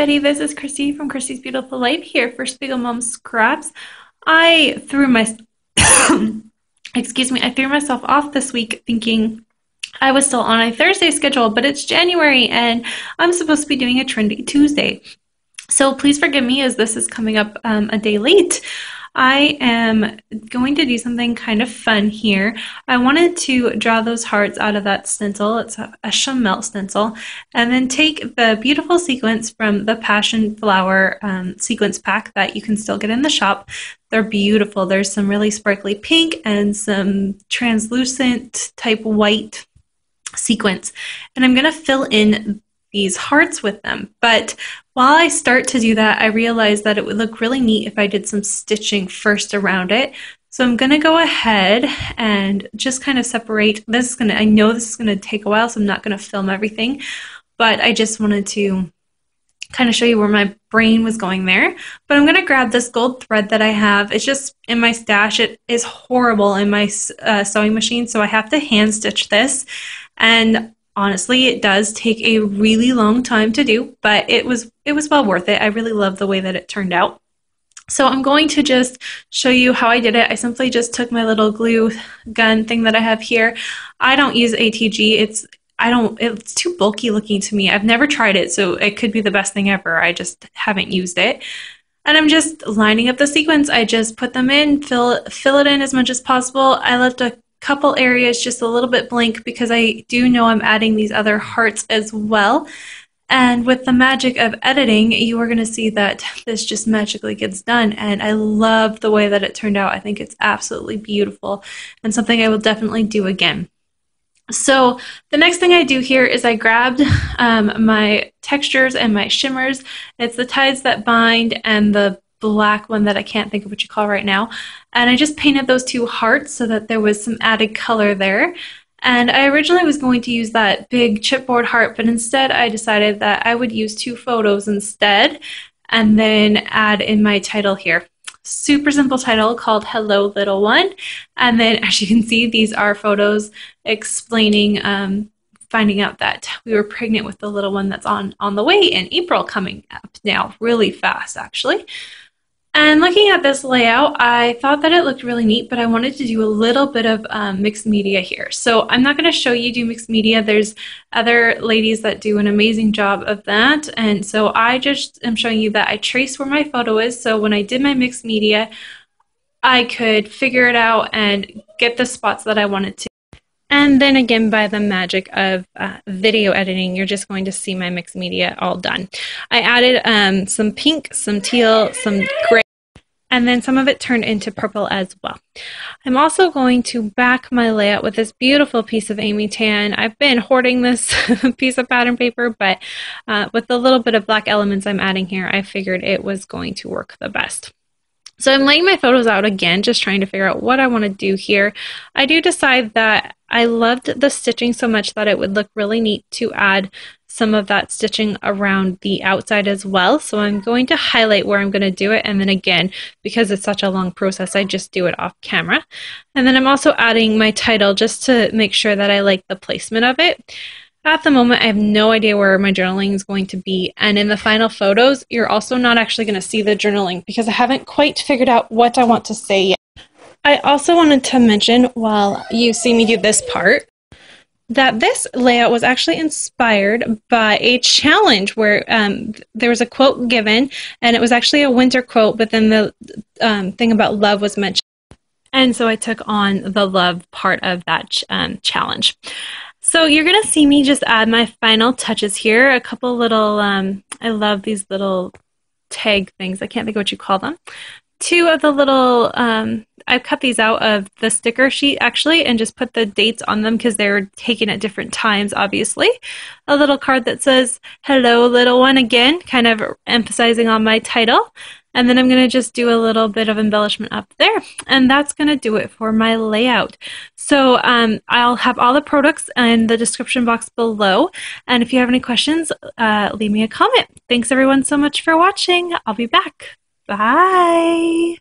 everybody, this is Christy from Christy's Beautiful Life here for Spiegel Mom Scraps. I threw my I threw myself off this week thinking I was still on a Thursday schedule, but it's January and I'm supposed to be doing a Trendy Tuesday. So please forgive me as this is coming up a day late. I am going to do something kind of fun here. I wanted to draw those hearts out of that stencil. It's a chamel stencil. And then take the beautiful sequins from the Passion Flower sequence pack that you can still get in the shop. They're beautiful. There's some really sparkly pink and some translucent type white sequins. And I'm going to fill in these hearts with them. But while I start to do that, I realized that it would look really neat if I did some stitching first around it. So I'm going to go ahead and just kind of separate. I know this is going to take a while, so I'm not going to film everything, but I just wanted to kind of show you where my brain was going there. But I'm going to grab this gold thread that I have. It's just in my stash. It is horrible in my sewing machine, so I have to hand stitch this. And honestly, it does take a really long time to do, but it was well worth it. I really love the way that it turned out. So I'm going to just show you how I did it. I simply just took my little glue gun thing that I have here. I don't use ATG. It's too bulky looking to me. I've never tried it, so it could be the best thing ever. I just haven't used it. And I'm just lining up the sequins. I just put them in, fill it in as much as possible. I left a couple areas just a little bit blank because I do know I'm adding these other hearts as well. And with the magic of editing, you are going to see that this just magically gets done. And I love the way that it turned out. I think it's absolutely beautiful and something I will definitely do again. So the next thing I do here is I grabbed my textures and my shimmers. It's the Ties That Bind and the black one that I can't think of what you call right now. And I just painted those two hearts so that there was some added color there. And I originally was going to use that big chipboard heart, but instead I decided that I would use two photos instead and then add in my title here. Super simple title called Hello Little One. And then as you can see, these are photos explaining finding out that we were pregnant with the little one that's on the way in April, coming up now really fast actually. And looking at this layout, I thought that it looked really neat, but I wanted to do a little bit of mixed media here. So I'm not going to show you do mixed media. There's other ladies that do an amazing job of that. And so I just am showing you that I traced where my photo is. So when I did my mixed media, I could figure it out and get the spots that I wanted to. And then again, by the magic of video editing, you're just going to see my mixed media all done. I added some pink, some teal, some gray, and then some of it turned into purple as well. I'm also going to back my layout with this beautiful piece of Amy Tan. I've been hoarding this piece of pattern paper, but with the little bit of black elements I'm adding here, I figured it was going to work the best. So I'm laying my photos out again, just trying to figure out what I want to do here. I do decide that I loved the stitching so much that it would look really neat to add some of that stitching around the outside as well. So I'm going to highlight where I'm going to do it. And then again, because it's such a long process, I just do it off camera. And then I'm also adding my title just to make sure that I like the placement of it. At the moment, I have no idea where my journaling is going to be. And in the final photos, you're also not actually going to see the journaling because I haven't quite figured out what I want to say yet. I also wanted to mention, while you see me do this part, that this layout was actually inspired by a challenge where there was a quote given, and it was actually a winter quote, but then the thing about love was mentioned. And so I took on the love part of that challenge. So you're going to see me just add my final touches here. A couple little, I love these little tag things. I can't think of what you call them. Two of the little, I've cut these out of the sticker sheet actually and just put the dates on them because they were taken at different times, obviously. A little card that says, Hello Little One, again, kind of emphasizing on my title. And then I'm going to just do a little bit of embellishment up there. And that's going to do it for my layout. So I'll have all the products in the description box below. And if you have any questions, leave me a comment. Thanks everyone so much for watching. I'll be back. Bye.